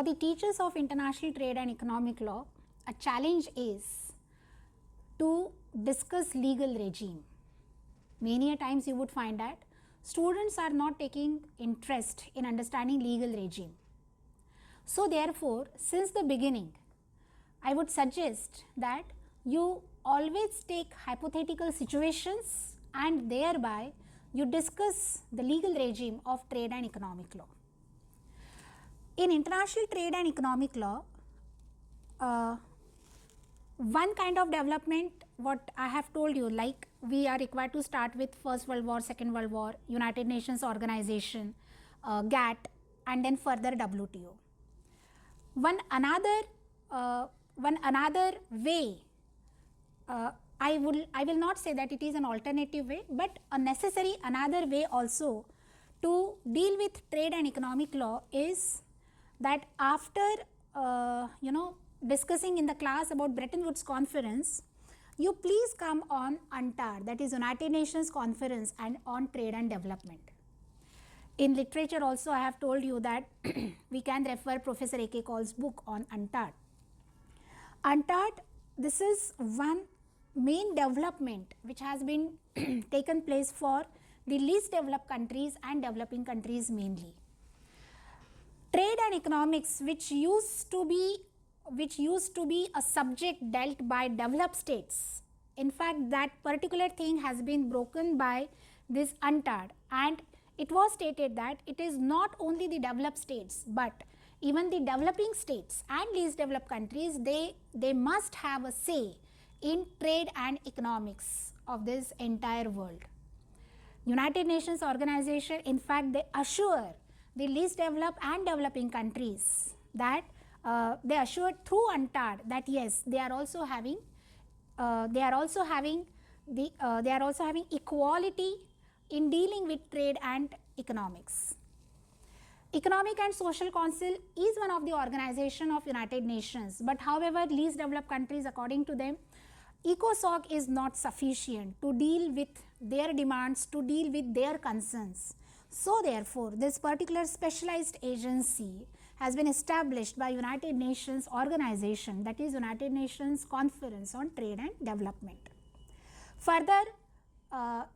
For the teachers of international trade and economic law, a challenge is to discuss legal regime. Many a times you would find that students are not taking interest in understanding legal regime. So therefore, since the beginning, I would suggest that you always take hypothetical situations and thereby you discuss the legal regime of trade and economic law. In international trade and economic law, one kind of development, what I have told you, like we are required to start with First World War, Second World War, United Nations Organization, GATT, and then further WTO. One another way, I will not say that it is an alternative way, but a necessary another way also to deal with trade and economic law is that after discussing in the class about Bretton Woods Conference, you please come on UNCTAD, that is United Nations Conference and on Trade and Development. In literature also I have told you that we can refer Professor A.K. Kaul's book on UNCTAD. UNCTAD, this is one main development which has been taken place for the least developed countries and developing countries mainly. Trade and economics, which used to be a subject dealt by developed states. In fact, that particular thing has been broken by this UNCTAD, and it was stated that it is not only the developed states but even the developing states and least developed countries, they must have a say in trade and economics of this entire world. United Nations Organization, in fact, they assure the least developed and developing countries that they assured through UNCTAD that yes, they are also having equality in dealing with trade and economics. Economic and Social Council is one of the organization of United Nations, but however, least developed countries, according to them, ECOSOC is not sufficient to deal with their demands, to deal with their concerns. So therefore, this particular specialized agency has been established by United Nations Organization, that is United Nations Conference on Trade and Development. Further,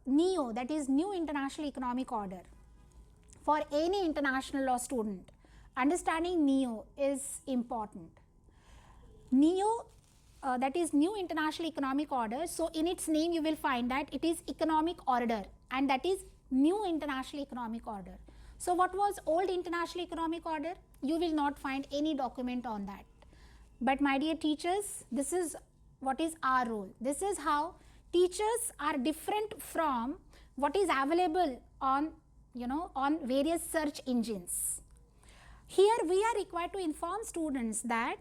NEO, that is New International Economic Order. For any international law student, understanding NEO is important. NEO, that is New International Economic Order. So in its name you will find that it is economic order, and that is New International Economic Order. So what was old International Economic Order? You will not find any document on that. But my dear teachers, this is what is our role. This is how teachers are different from what is available on various search engines. Here we are required to inform students that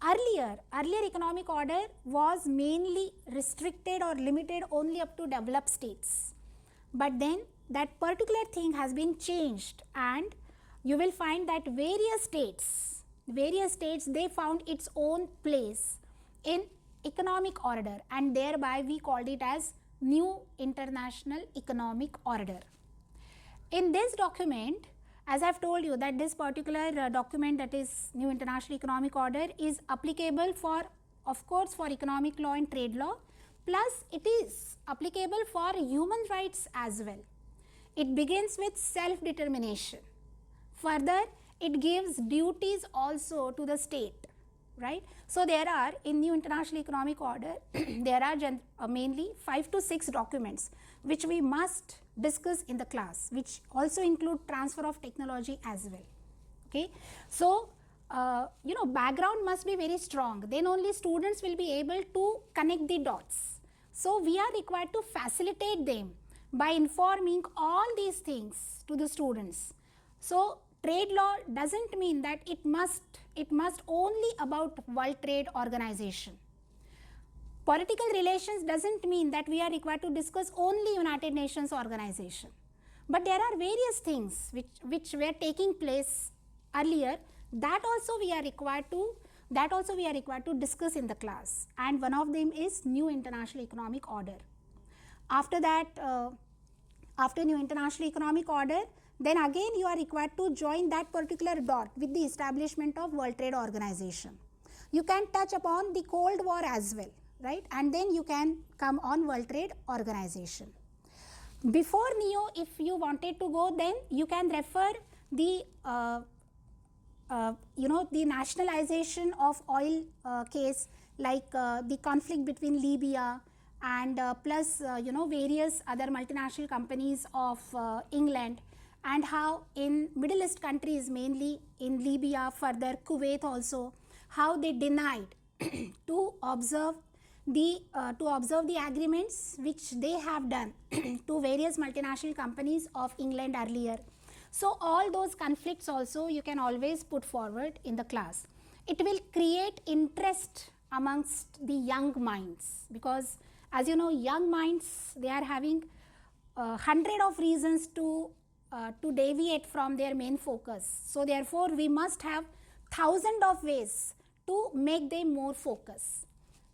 earlier economic order was mainly restricted or limited only up to developed states. But then that particular thing has been changed, and you will find that various states they found its own place in economic order, and thereby we called it as New International Economic Order. In this document, as I have told you that this particular document, that is New International Economic Order, is applicable for, of course, for economic law and trade law, plus it is applicable for human rights as well. It begins with self-determination. Further, it gives duties also to the state, right? So there are, in New International Economic Order, there are mainly 5 to 6 documents which we must discuss in the class, which also include transfer of technology as well. Okay, so background must be very strong, then only students will be able to connect the dots. So we are required to facilitate them by informing all these things to the students. So trade law doesn't mean that it must only about World Trade Organization. Political relations doesn't mean that we are required to discuss only United Nations Organization. But there are various things which were taking place earlier, that also we are required to discuss in the class, and one of them is New International Economic Order. After that, after new international economic order, then again you are required to join that particular dot with the establishment of World Trade Organization. You can touch upon the Cold War as well, right? And then you can come on World Trade Organization. Before NEO, if you wanted to go, then you can refer the the nationalization of oil case, like the conflict between Libya and plus various other multinational companies of England, and how in Middle East countries, mainly in Libya, further Kuwait also, how they denied to observe the agreements which they have done to various multinational companies of England earlier. So all those conflicts also you can always put forward in the class. It will create interest amongst the young minds, because as you know, young minds, they are having 100 of reasons to deviate from their main focus. So therefore we must have 1,000 of ways to make them more focused,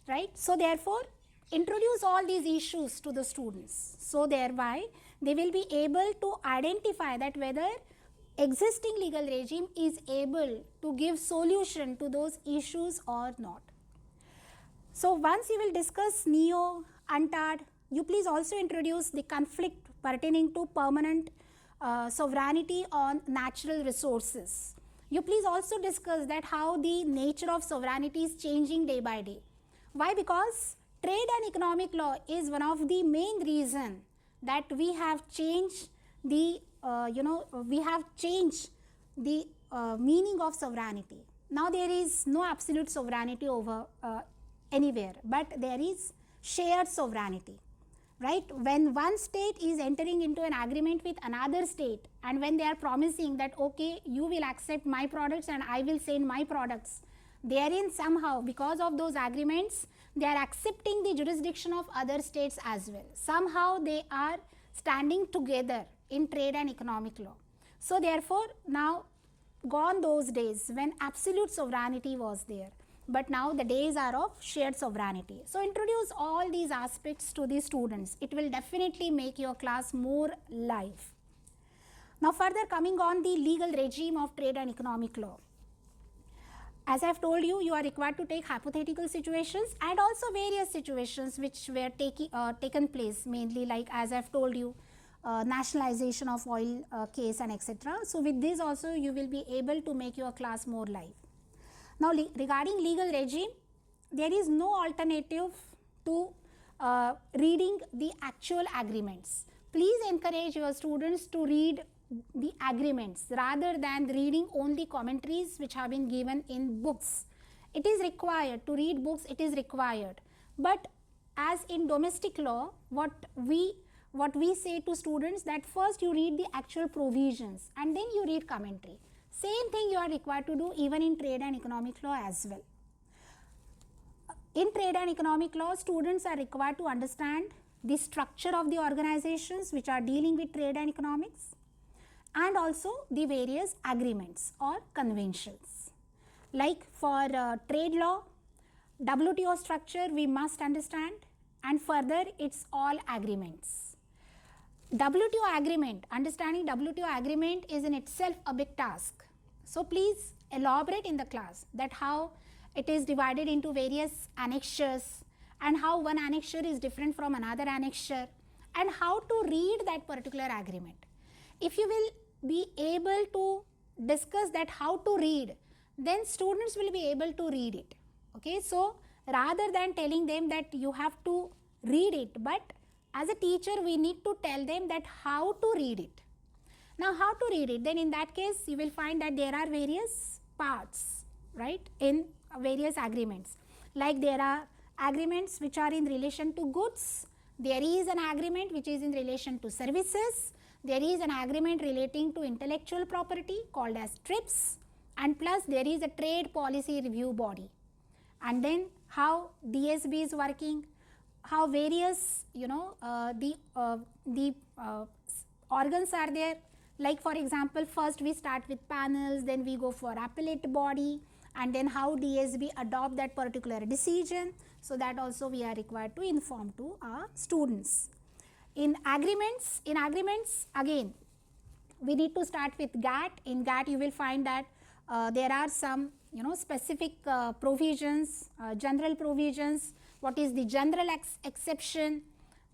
right? So therefore introduce all these issues to the students, so thereby they will be able to identify that whether existing legal regime is able to give solution to those issues or not. So once you will discuss NEO, UNCTAD, you please also introduce the conflict pertaining to permanent sovereignty on natural resources. You please also discuss that how the nature of sovereignty is changing day by day. Why? Because trade and economic law is one of the main reason that we have changed the meaning of sovereignty. Now there is no absolute sovereignty over anywhere, but there is shared sovereignty, right? When one state is entering into an agreement with another state, and when they are promising that okay, you will accept my products and I will send my products, therein somehow, because of those agreements, they are accepting the jurisdiction of other states as well. Somehow they are standing together in trade and economic law. So therefore now gone those days when absolute sovereignty was there, but now the days are of shared sovereignty. So introduce all these aspects to the students. It will definitely make your class more live. Now further coming on the legal regime of trade and economic law. As I have told you, you are required to take hypothetical situations and also various situations which were taken place, mainly like as I have told you, nationalization of oil case and etc. So with this also you will be able to make your class more live. Now regarding legal regime, there is no alternative to reading the actual agreements. Please encourage your students to read the agreements rather than reading only commentaries which have been given in books. It is required to read books, it is required. But as in domestic law, what we say to students, that first you read the actual provisions and then you read commentary. Same thing you are required to do even in trade and economic law as well. In trade and economic law, students are required to understand the structure of the organizations which are dealing with trade and economics, and also the various agreements or conventions. Like for trade law, WTO structure we must understand, and further it's all agreements. WTO agreement, understanding WTO agreement is in itself a big task. So please elaborate in the class that how it is divided into various annexures and how one annexure is different from another annexure, and how to read that particular agreement. If you will be able to discuss that how to read, then students will be able to read it. Okay, so rather than telling them that you have to read it, but as a teacher we need to tell them that how to read it. Now how to read it, then in that case you will find that there are various parts, right, in various agreements. Like there are agreements which are in relation to goods, there is an agreement which is in relation to services, there is an agreement relating to intellectual property called as TRIPS, and plus there is a trade policy review body. And then how DSB is working, how various the organs are there. Like for example, first we start with panels, then we go for appellate body, and then how DSB adopt that particular decision. So that also we are required to inform to our students. In agreements again, we need to start with GATT. In GATT, you will find that there are some specific provisions, general provisions. What is the general exception?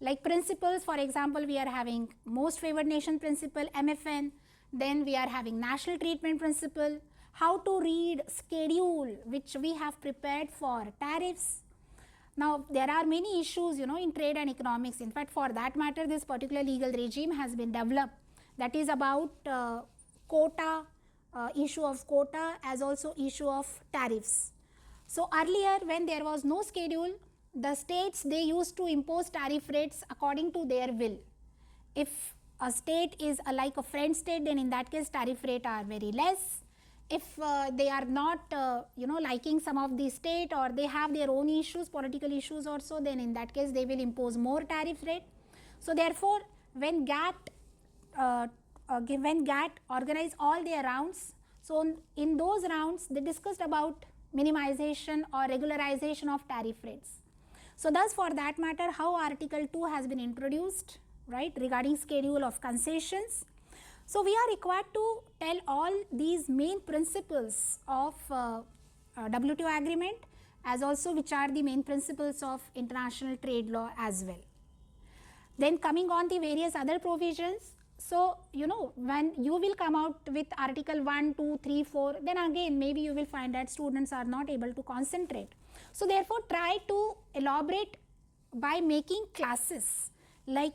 Like principles, for example, we are having most favored nation principle, MFN. Then we are having national treatment principle. How to read schedule which we have prepared for tariffs. Now, there are many issues in trade and economics. In fact, for that matter, this particular legal regime has been developed, that is about quota, issue of quota, as also issue of tariffs. So earlier, when there was no schedule, the states, they used to impose tariff rates according to their will. If a state is like a friend state, then in that case tariff rate are very less. If they are not liking some of the state, or they have their own issues, political issues or so, then in that case they will impose more tariff rate. So therefore, when GATT organized all their rounds, so in those rounds they discussed about minimization or regularization of tariff rates. So thus, for that matter, how Article 2 has been introduced, right, regarding schedule of concessions. So we are required to tell all these main principles of WTO agreement, as also which are the main principles of international trade law as well. Then coming on the various other provisions. So when you will come out with Article 1, 2, 3, 4, then again maybe you will find that students are not able to concentrate. So therefore, try to elaborate by making classes like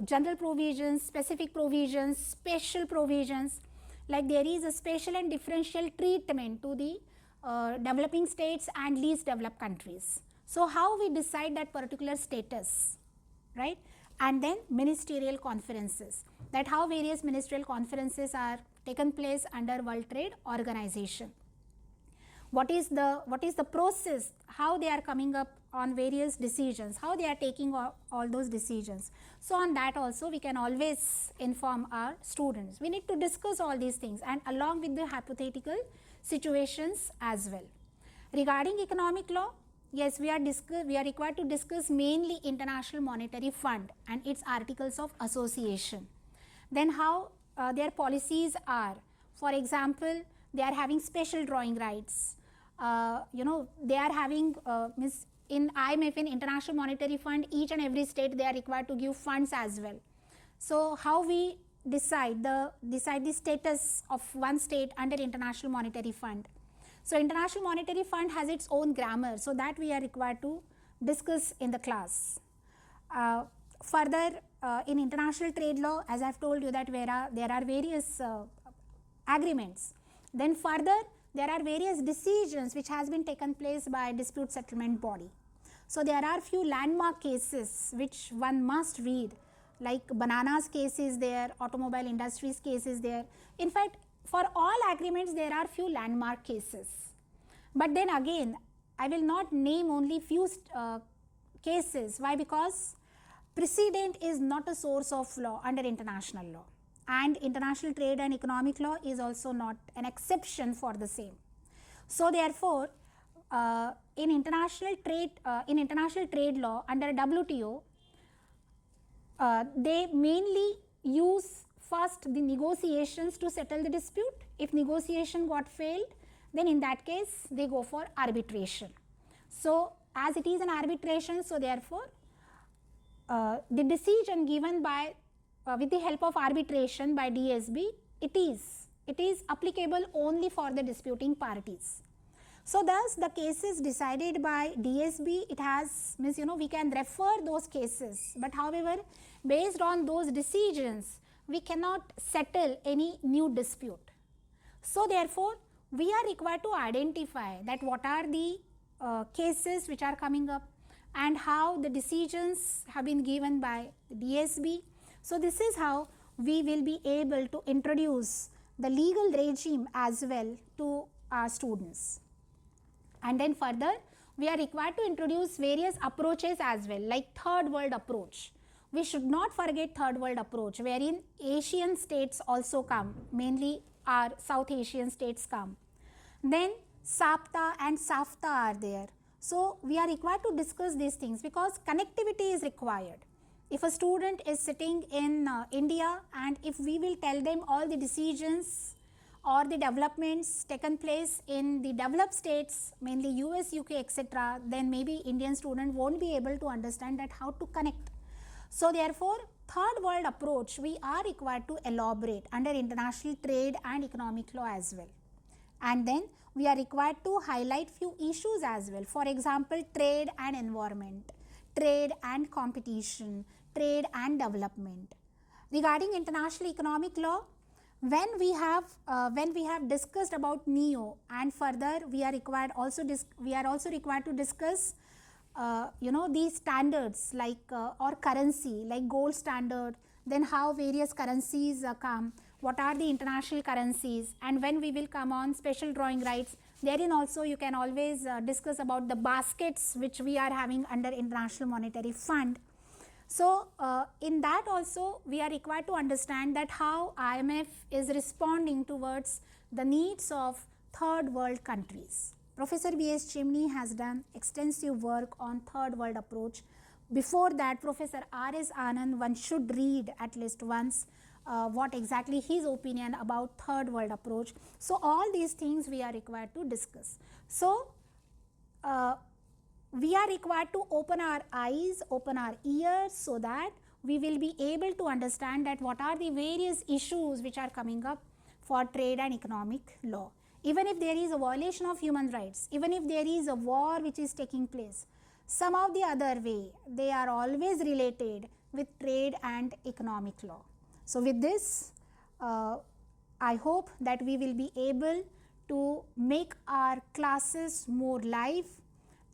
general provisions, specific provisions, special provisions. Like there is a special and differential treatment to the developing states and least developed countries. So how we decide that particular status, right? And then ministerial conferences, that how various ministerial conferences are taken place under World Trade Organization. What is the process, how they are coming up on various decisions, how they are taking all those decisions. So on that also we can always inform our students. We need to discuss all these things, and along with the hypothetical situations as well. Regarding economic law, yes, we are required to discuss mainly International Monetary Fund and its articles of association. Then how their policies are. For example, they are having special drawing rights. They are having in IMF, in International Monetary Fund, each and every state they are required to give funds as well. So how we decide the status of one state under International Monetary Fund. So International Monetary Fund has its own grammar, so that we are required to discuss in the class. Further, in international trade law, as I have told you that there are various agreements. Then further, there are various decisions which has been taken place by dispute settlement body. So there are few landmark cases which one must read, like bananas case is there, automobile industries case is there. In fact, for all agreements there are few landmark cases. But then again, I will not name only few cases. Why? Because precedent is not a source of law under international law, and international trade and economic law is also not an exception for the same. So therefore, in international trade law under WTO, they mainly use first the negotiations to settle the dispute. If negotiation got failed, then in that case they go for arbitration. So as it is an arbitration, so therefore the decision given by with the help of arbitration by DSB, it is applicable only for the disputing parties. So thus the cases decided by DSB, it has means we can refer those cases, but however based on those decisions we cannot settle any new dispute. So therefore we are required to identify that what are the cases which are coming up and how the decisions have been given by DSB. So this is how we will be able to introduce the legal regime as well to our students. And then further, we are required to introduce various approaches as well, like third world approach. We should not forget third world approach, wherein Asian states also come, mainly our South Asian states come. Then SAPTA and SAFTA are there. So we are required to discuss these things because connectivity is required. If a student is sitting in India, and if we will tell them all the decisions or the developments taken place in the developed states, mainly US, UK, etc., then maybe Indian student won't be able to understand that how to connect. So therefore, third world approach we are required to elaborate under international trade and economic law as well. And then we are required to highlight few issues as well. For example, trade and environment, trade and competition, trade and development. Regarding international economic law, when we have discussed about NEO, and further we are also required to discuss these standards like or currency like gold standard, then how various currencies come, what are the international currencies, and when we will come on special drawing rights, therein also you can always discuss about the baskets which we are having under International Monetary Fund. So in that also we are required to understand that how IMF is responding towards the needs of third world countries. Professor B.S. Chimney has done extensive work on third world approach. Before that, Professor R.S. Anand, one should read at least once what exactly his opinion about third world approach. So all these things we are required to discuss. So we are required to open our eyes, open our ears, so that we will be able to understand that what are the various issues which are coming up for trade and economic law. Even if there is a violation of human rights, even if there is a war which is taking place, some of the other way they are always related with trade and economic law. So with this, I hope that we will be able to make our classes more live,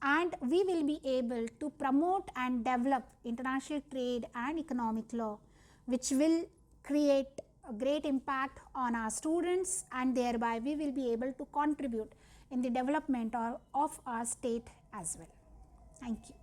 and we will be able to promote and develop international trade and economic law, which will create a great impact on our students, and thereby we will be able to contribute in the development of our state as well. Thank you.